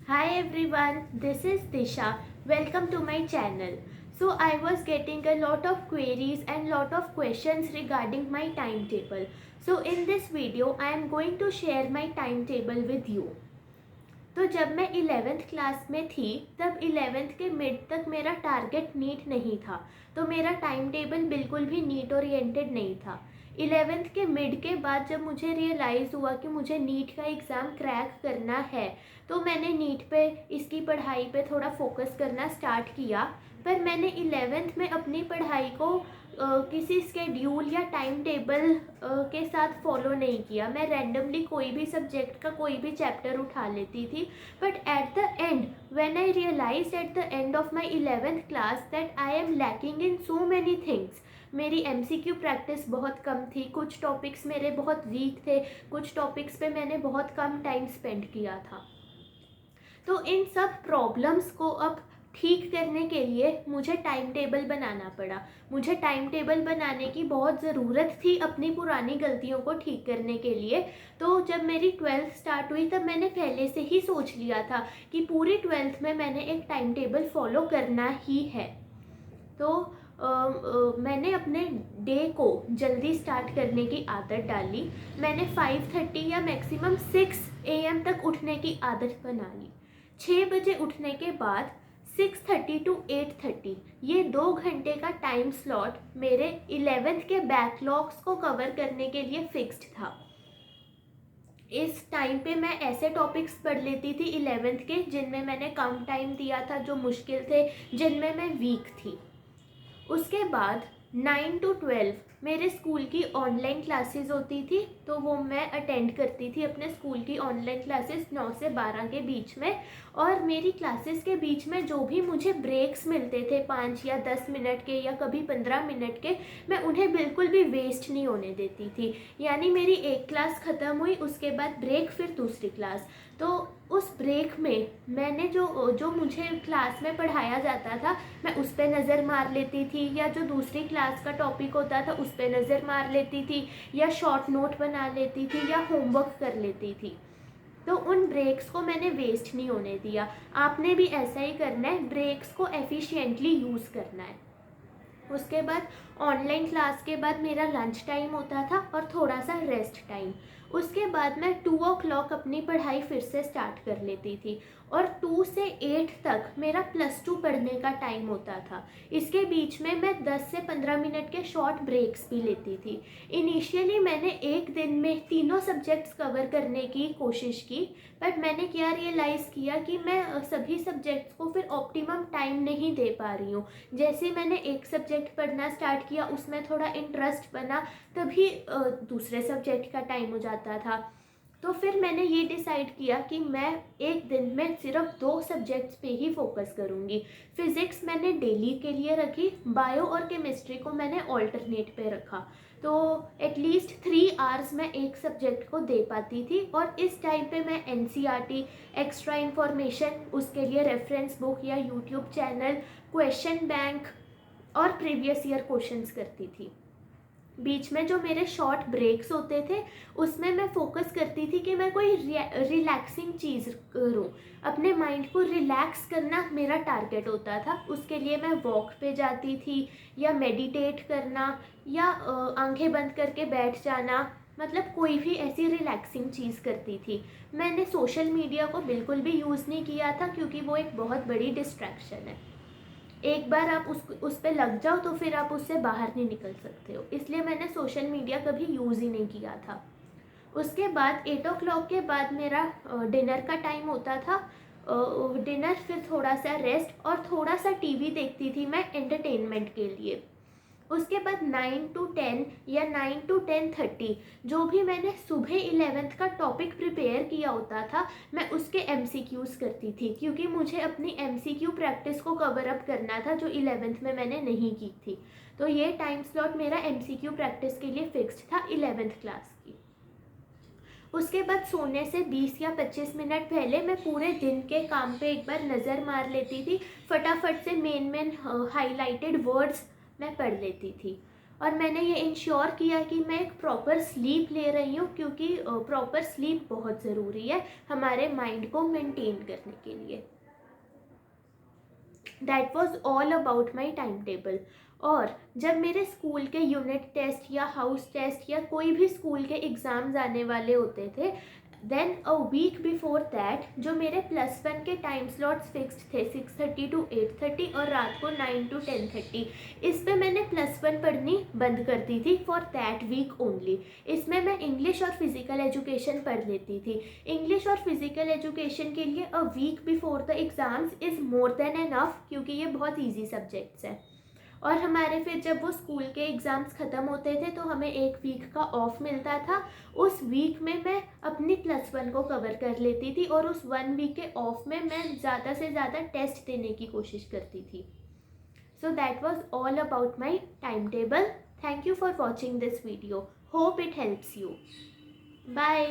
Hi everyone, this is Disha. Welcome to my channel. So I was getting a lot of queries and lot of questions regarding my timetable. So in this video I am going to share my timetable with you. तो जब मैं 11th class में थी तब 11th के mid तक मेरा target NEET नहीं था, तो मेरा टाइम टेबल बिल्कुल भी नीट ओरिएंटेड नहीं था। 11th के मिड के बाद जब मुझे रियलाइज़ हुआ कि मुझे नीट का एग्ज़ाम क्रैक करना है, तो मैंने नीट पे इसकी पढ़ाई पे थोड़ा फोकस करना स्टार्ट किया। पर मैंने 11th में अपनी पढ़ाई को किसी स्केड्यूल या टाइम टेबल के साथ फॉलो नहीं किया। मैं रैंडमली कोई भी सब्जेक्ट का कोई भी चैप्टर उठा लेती थी। But at the end when I realise at the end of my 11th class that I am lacking in so many things. मेरी MCQ प्रैक्टिस बहुत कम थी, कुछ टॉपिक्स मेरे बहुत वीक थे, कुछ टॉपिक्स पे मैंने बहुत कम टाइम स्पेंड किया था। तो इन सब प्रॉब्लम्स को अब ठीक करने के लिए मुझे टाइम टेबल बनाना पड़ा। मुझे टाइम टेबल बनाने की बहुत ज़रूरत थी अपनी पुरानी गलतियों को ठीक करने के लिए। तो जब मेरी 12th स्टार्ट हुई तब मैंने पहले से ही सोच लिया था कि पूरी 12th में मैंने एक टाइम टेबल फॉलो करना ही है। तो मैंने अपने डे को जल्दी स्टार्ट करने की आदत डाली। मैंने 5:30 या मैक्सिमम 6 AM तक उठने की आदत बना ली। 6 बजे उठने के बाद 6:30 to 8:30 ये 2 घंटे का टाइम स्लॉट मेरे 11th के बैकलॉग्स को कवर करने के लिए फिक्स्ड था। इस टाइम पे मैं ऐसे टॉपिक्स पढ़ लेती थी 11th के जिनमें मैंने कम टाइम दिया था, जो मुश्किल थे, जिनमें मैं वीक थी। उसके बाद 9 to 12 मेरे स्कूल की ऑनलाइन क्लासेस होती थी, तो वो मैं अटेंड करती थी अपने स्कूल की ऑनलाइन क्लासेस 9 से 12 के बीच में। और मेरी क्लासेस के बीच में जो भी मुझे ब्रेक्स मिलते थे 5 या 10 मिनट के या कभी 15 मिनट के, मैं उन्हें बिल्कुल भी वेस्ट नहीं होने देती थी। यानी मेरी एक क्लास ख़त्म हुई, उसके बाद ब्रेक, फिर दूसरी क्लास। तो उस ब्रेक में मैंने जो मुझे क्लास में पढ़ाया जाता था मैं उस पर नज़र मार लेती थी, या जो दूसरी क्लास का टॉपिक होता था उस पर नज़र मार लेती थी, या शॉर्ट नोट बना लेती थी, या होमवर्क कर लेती थी। तो उन ब्रेक्स को मैंने वेस्ट नहीं होने दिया। आपने भी ऐसा ही करना है, ब्रेक्स को एफिशिएंटली यूज़ करना है। उसके बाद ऑनलाइन क्लास के बाद मेरा लंच टाइम होता था और थोड़ा सा रेस्ट टाइम। उसके बाद मैं 2 o'clock अपनी पढ़ाई फिर से स्टार्ट कर लेती थी, और 2 से 8 तक मेरा +2 पढ़ने का टाइम होता था। इसके बीच में मैं 10 से 15 मिनट के शॉर्ट ब्रेक्स भी लेती थी। इनिशियली मैंने एक दिन में तीनों सब्जेक्ट्स कवर करने की कोशिश की, बट मैंने क्या रियलाइज़ किया कि मैं सभी सब्जेक्ट्स को फिर ऑप्टिमम टाइम नहीं दे पा रही हूँ। जैसे मैंने एक सब्जेक्ट पढ़ना स्टार्ट किया, उसमें थोड़ा इंटरेस्ट बना, तभी दूसरे सब्जेक्ट का टाइम हो जाता था। तो फिर मैंने ये डिसाइड किया कि मैं एक दिन में सिर्फ 2 सब्जेक्ट्स पे ही फोकस करूँगी। फिज़िक्स मैंने डेली के लिए रखी, बायो और केमिस्ट्री को मैंने ऑल्टरनेट पे रखा। तो एटलीस्ट 3 आवर्स मैं एक सब्जेक्ट को दे पाती थी, और इस टाइम पे मैं NCERT, एक्स्ट्रा इन्फॉर्मेशन, उसके लिए रेफरेंस बुक या यूट्यूब चैनल, क्वेश्चन बैंक और प्रीवियस ईयर क्वेश्चंस करती थी। बीच में जो मेरे शॉर्ट ब्रेक्स होते थे उसमें मैं फोकस करती थी कि मैं कोई रिलैक्सिंग चीज़ करूं। अपने माइंड को रिलैक्स करना मेरा टारगेट होता था। उसके लिए मैं वॉक पे जाती थी, या मेडिटेट करना, या आंखें बंद करके बैठ जाना, मतलब कोई भी ऐसी रिलैक्सिंग चीज़ करती थी। मैंने सोशल मीडिया को बिल्कुल भी यूज़ नहीं किया था, क्योंकि वो एक बहुत बड़ी डिस्ट्रैक्शन है। एक बार आप उस पे लग जाओ तो फिर आप उससे बाहर नहीं निकल सकते हो, इसलिए मैंने सोशल मीडिया कभी यूज़ ही नहीं किया था। उसके बाद 8 o'clock के बाद मेरा डिनर का टाइम होता था। डिनर, फिर थोड़ा सा रेस्ट और थोड़ा सा टीवी देखती थी मैं एंटरटेनमेंट के लिए। उसके बाद 9 to 10 या 9 to 10:30 जो भी मैंने सुबह 11th का टॉपिक प्रिपेयर किया होता था मैं उसके MCQs करती थी, क्योंकि मुझे अपनी MCQ प्रैक्टिस को कवर अप करना था जो 11th में मैंने नहीं की थी। तो ये टाइम स्लॉट मेरा MCQ प्रैक्टिस के लिए फिक्स्ड था 11th क्लास की। उसके बाद सोने से 20 या 25 मिनट पहले मैं पूरे दिन के काम पे एक बार नज़र मार लेती थी। फटाफट से मेन हाइलाइटेड वर्ड्स मैं पढ़ लेती थी। और मैंने ये इंश्योर किया कि मैं एक प्रॉपर स्लीप ले रही हूँ, क्योंकि प्रॉपर स्लीप बहुत ज़रूरी है हमारे माइंड को मेंटेन करने के लिए। That was all about my time table. और जब मेरे स्कूल के यूनिट टेस्ट या हाउस टेस्ट या कोई भी स्कूल के एग्ज़ाम्स आने वाले होते थे, then a week before that जो मेरे +1 के टाइम स्लॉट्स फिक्स्ड थे 6:30 to 8:30 और रात को 9 to 10:30, इस पे मैंने +1 पढ़नी बंद कर दी थी फॉर दैट वीक ओनली। इसमें मैं इंग्लिश और फिज़िकल एजुकेशन पढ़ लेती थी। इंग्लिश और फिज़िकल एजुकेशन के लिए a week before the exams is more than enough, क्योंकि ये बहुत ईजी सब्जेक्ट्स हैं। और हमारे फिर जब वो स्कूल के एग्ज़ाम्स ख़त्म होते थे तो हमें एक वीक का ऑफ मिलता था। उस वीक में मैं अपनी +1 को कवर कर लेती थी और उस 1 वीक के ऑफ में मैं ज़्यादा से ज़्यादा टेस्ट देने की कोशिश करती थी। So that was all about my time table. Thank you for watching this video. Hope it helps you. Bye.